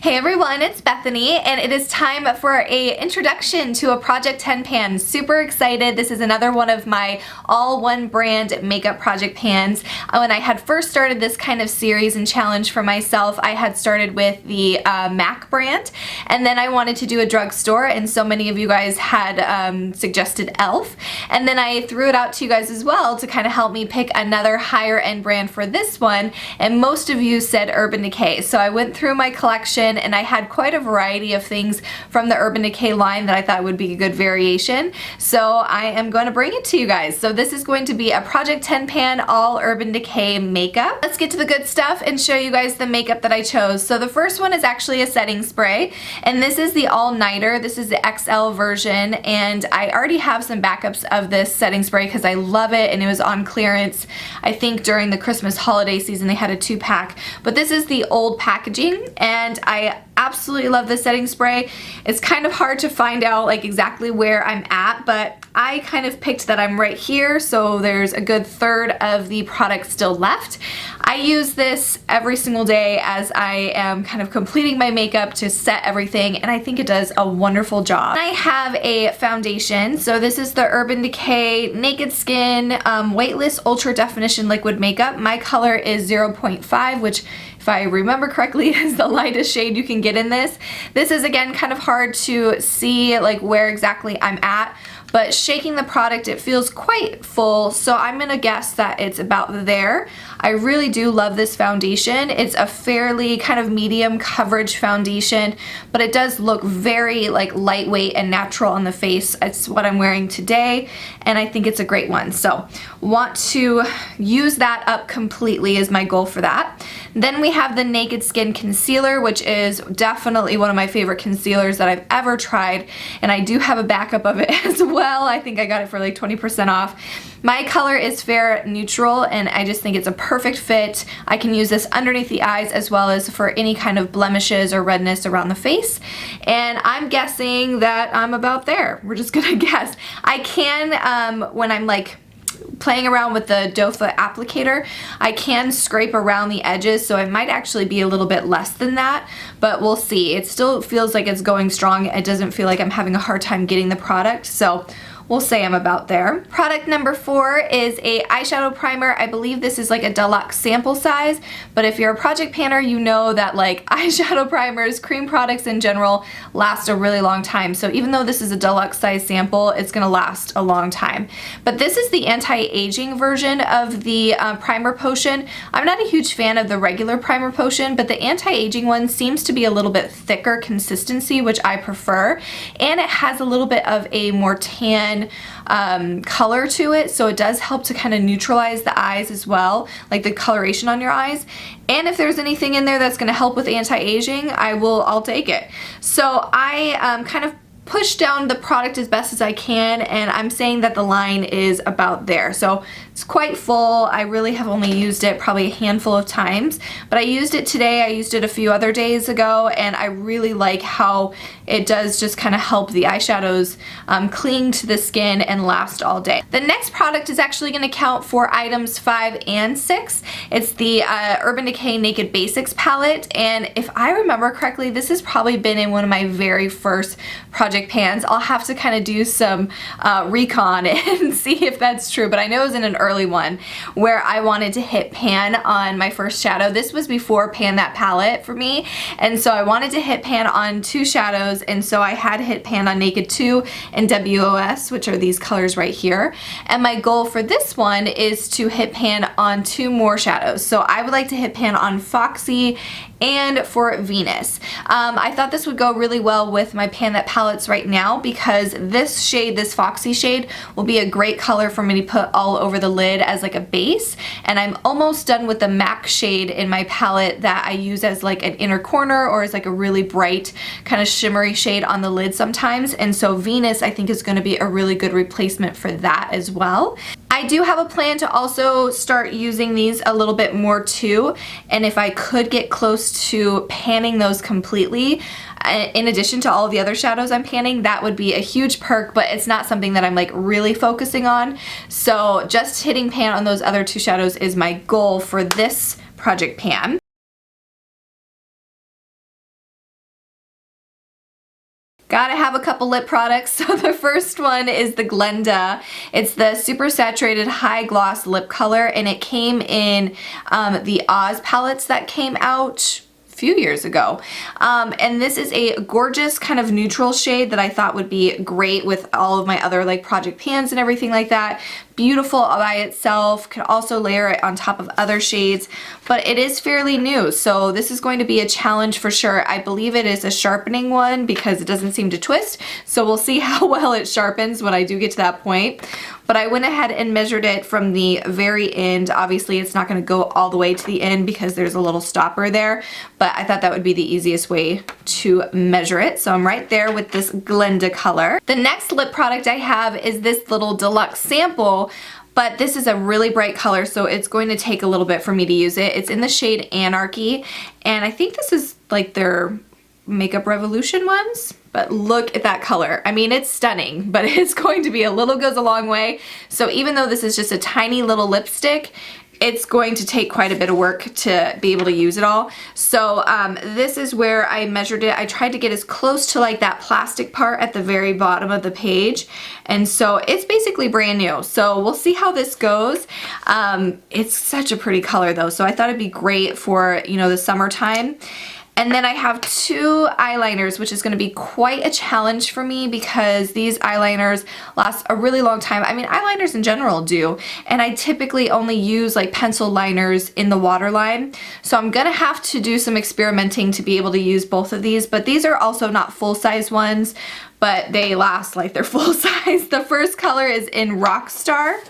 Hey everyone, it's Bethany and it is time for a introduction to a Project 10 pan. Super excited. This is another one of my all one brand makeup project pans. When I had first started this kind of series and challenge for myself, I had started with the MAC brand, and then I wanted to do a drugstore, and so many of you guys had suggested e.l.f. And then I threw it out to you guys as well to kind of help me pick another higher end brand for this one, and most of you said Urban Decay. So I went through my collection and I had quite a variety of things from the Urban Decay line that I thought would be a good variation. So I am going to bring it to you guys. So this is going to be a Project 10 pan all Urban Decay makeup. Let's get to the good stuff and show you guys the makeup that I chose. So the first one is actually a setting spray, and this is the All Nighter. This is the XL version, and I already have some backups of this setting spray because I love it and it was on clearance. I think during the Christmas holiday season they had a 2-pack, but this is the old packaging and I absolutely love this setting spray. It's kind of hard to find out like exactly where I'm at, but I kind of picked that I'm right here, so there's a good third of the product still left. I use this every single day as I am kind of completing my makeup to set everything, and I think it does a wonderful job. I have a foundation, so this is the Urban Decay Naked Skin Weightless Ultra Definition Liquid Makeup. My color is 0.5, which if I remember correctly is the lightest shade you can get in this. This is again kind of hard to see like where exactly I'm at, but shaking the product it feels quite full, so I'm gonna guess that it's about there. I really do love this foundation. It's a fairly kind of medium coverage foundation, but it does look very like lightweight and natural on the face. It's what I'm wearing today and I think it's a great one, so want to use that up completely is my goal for that. Then we have the Naked Skin Concealer, which is definitely one of my favorite concealers that I've ever tried, and I do have a backup of it as well. I think I got it for like 20% off. My color is Fair Neutral and I just think it's a perfect fit. I can use this underneath the eyes as well as for any kind of blemishes or redness around the face, and I'm guessing that I'm about there. We're just gonna guess. I can, when I'm like playing around with the doe foot applicator, I can scrape around the edges, so it might actually be a little bit less than that, but we'll see. It still feels like it's going strong. It doesn't feel like I'm having a hard time getting the product, so we'll say I'm about there. Product number 4 is a eyeshadow primer. I believe this is like a deluxe sample size, but if you're a project panner, you know that like eyeshadow primers, cream products in general, last a really long time. So even though this is a deluxe size sample, it's gonna last a long time. But this is the anti-aging version of the primer potion. I'm not a huge fan of the regular primer potion, but the anti-aging one seems to be a little bit thicker consistency, which I prefer, and it has a little bit of a more tan color to it, so it does help to kind of neutralize the eyes as well, like the coloration on your eyes. And if there's anything in there that's going to help with anti-aging, I'll take it. So I kind of push down the product as best as I can, and I'm saying that the line is about there. So it's quite full. I really have only used it probably a handful of times, but I used it today. I used it a few other days ago, and I really like how it does just kind of help the eyeshadows cling to the skin and last all day. The next product is actually going to count for items 5 and 6. It's the Urban Decay Naked Basics palette, and if I remember correctly, this has probably been in one of my very first project pans. I'll have to kind of do some recon and see if that's true, but I know it was in an early one where I wanted to hit pan on my first shadow. This was before Pan That Palette for me, and so I wanted to hit pan on 2 shadows, and so I had hit pan on Naked 2 and WOS, which are these colors right here, and my goal for this one is to hit pan on 2 more shadows. So I would like to hit pan on Foxy and for Venus. I thought this would go really well with my Pan That palettes right now because this shade, this Foxy shade, will be a great color for me to put all over the lid as like a base, and I'm almost done with the MAC shade in my palette that I use as like an inner corner or as like a really bright kind of shimmery shade on the lid sometimes, and so Venus I think is going to be a really good replacement for that as well. I do have a plan to also start using these a little bit more too, and if I could get close to panning those completely, in addition to all the other shadows I'm panning, that would be a huge perk, but it's not something that I'm like really focusing on. So just hitting pan on those other 2 shadows is my goal for this project pan. Gotta have a couple lip products. So the first one is the Glinda. It's the super saturated high gloss lip color, and it came in the Oz palettes that came out few years ago. And this is a gorgeous kind of neutral shade that I thought would be great with all of my other like project pans and everything like that. Beautiful by itself, could also layer it on top of other shades, but it is fairly new, so this is going to be a challenge for sure. I believe it is a sharpening one because it doesn't seem to twist, so we'll see how well it sharpens when I do get to that point. But I went ahead and measured it from the very end. Obviously it's not going to go all the way to the end because there's a little stopper there, but I thought that would be the easiest way to measure it. So I'm right there with this Glinda color. The next lip product I have is this little deluxe sample, but this is a really bright color, so it's going to take a little bit for me to use it. It's in the shade Anarchy, and I think this is like their Makeup Revolution ones, but look at that color. I mean, it's stunning, but it's going to be a little goes a long way. So even though this is just a tiny little lipstick, it's going to take quite a bit of work to be able to use it all. So this is where I measured it. I tried to get as close to like that plastic part at the very bottom of the page. And so it's basically brand new. So we'll see how this goes. It's such a pretty color though. So I thought it'd be great for, you know, the summertime. And then I have two eyeliners, which is going to be quite a challenge for me because these eyeliners last a really long time. I mean, eyeliners in general do. And I typically only use like pencil liners in the waterline. So I'm going to have to do some experimenting to be able to use both of these. But these are also not full-size ones, but they last like they're full size. The first color is in Rockstar,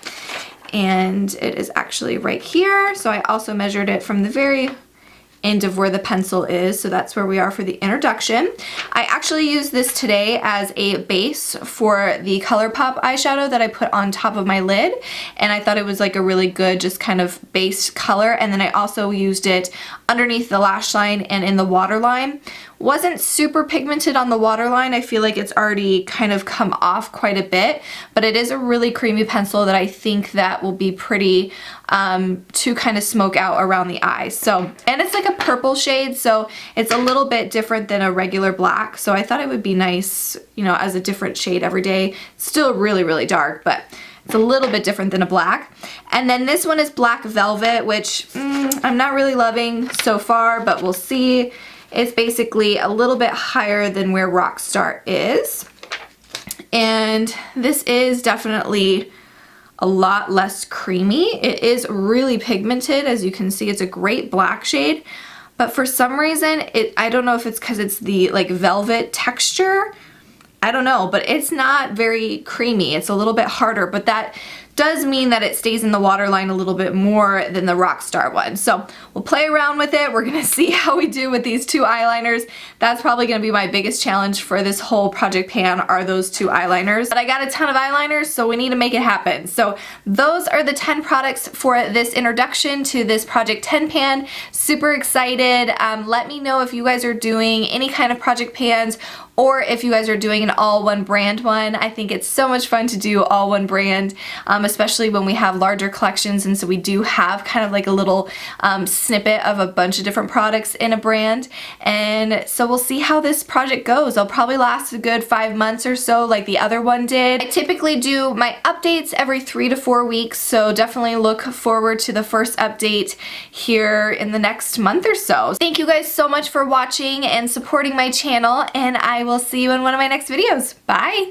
and it is actually right here. So I also measured it from the very end of where the pencil is, so that's where we are for the introduction. I actually used this today as a base for the ColourPop eyeshadow that I put on top of my lid, and I thought it was like a really good just kind of base color. And then I also used it underneath the lash line and in the waterline. Wasn't super pigmented on the waterline. I feel like it's already kind of come off quite a bit, but it is a really creamy pencil that I think that will be pretty to kind of smoke out around the eyes. So, and it's like a purple shade, so it's a little bit different than a regular black. So I thought it would be nice, you know, as a different shade every day. Still really, really dark, but it's a little bit different than a black. And then this one is Black Velvet, which I'm not really loving so far, but we'll see. It's basically a little bit higher than where Rockstar is. And this is definitely a lot less creamy. It is really pigmented. As you can see, it's a great black shade. But for some reason, I don't know if it's because it's the like velvet texture. I don't know, but it's not very creamy. It's a little bit harder, but that does mean that it stays in the waterline a little bit more than the Rockstar one. So we'll play around with it. We're gonna see how we do with these two eyeliners. That's probably gonna be my biggest challenge for this whole project pan, are those two eyeliners. But I got a ton of eyeliners, so we need to make it happen. So those are the 10 products for this introduction to this Project 10 pan. Super excited. Let me know if you guys are doing any kind of project pans, or if you guys are doing an all one brand one. I think it's so much fun to do all one brand, especially when we have larger collections, and so we do have kind of like a little snippet of a bunch of different products in a brand. And so we'll see how this project goes. It'll probably last a good 5 months or so like the other one did. I typically do my updates every 3 to 4 weeks, so definitely look forward to the first update here in the next month or so. Thank you guys so much for watching and supporting my channel, and I will see you in one of my next videos. Bye!